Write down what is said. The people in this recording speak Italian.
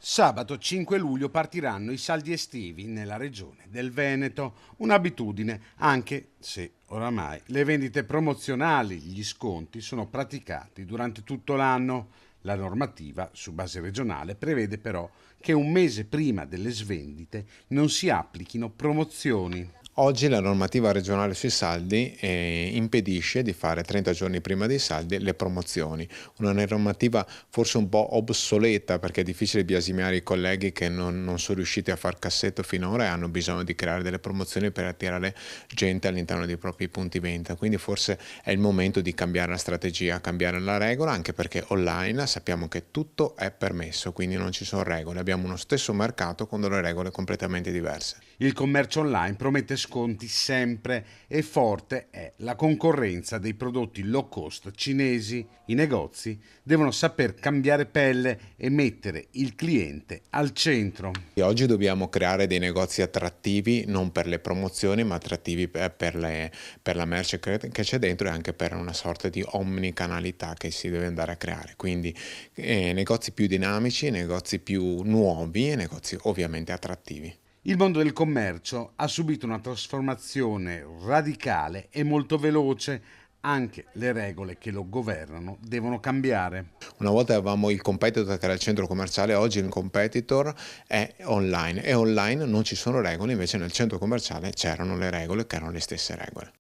Sabato 5 luglio partiranno i saldi estivi nella regione del Veneto, un'abitudine anche se oramai le vendite promozionali, gli sconti sono praticati durante tutto l'anno. La normativa su base regionale prevede però che un mese prima delle svendite non si applichino promozioni. Oggi la normativa regionale sui saldi impedisce di fare 30 giorni prima dei saldi le promozioni. Una normativa forse un po' obsoleta perché è difficile biasimare i colleghi che non sono riusciti a far cassetto finora e hanno bisogno di creare delle promozioni per attirare gente all'interno dei propri punti vendita. Quindi forse è il momento di cambiare la strategia, cambiare la regola, anche perché online sappiamo che tutto è permesso, quindi non ci sono regole. Abbiamo uno stesso mercato con delle regole completamente diverse. Il commercio online promette sconti sempre e forte è la concorrenza dei prodotti low cost cinesi. I negozi devono saper cambiare pelle e mettere il cliente al centro. E oggi dobbiamo creare dei negozi attrattivi non per le promozioni, ma attrattivi per la merce che c'è dentro e anche per una sorta di omnicanalità che si deve andare a creare. Quindi negozi più dinamici, negozi più nuovi e negozi ovviamente attrattivi. Il mondo del commercio ha subito una trasformazione radicale e molto veloce. Anche le regole che lo governano devono cambiare. Una volta avevamo il competitor che era il centro commerciale, oggi il competitor è online e online non ci sono regole, invece nel centro commerciale c'erano le regole che erano le stesse regole.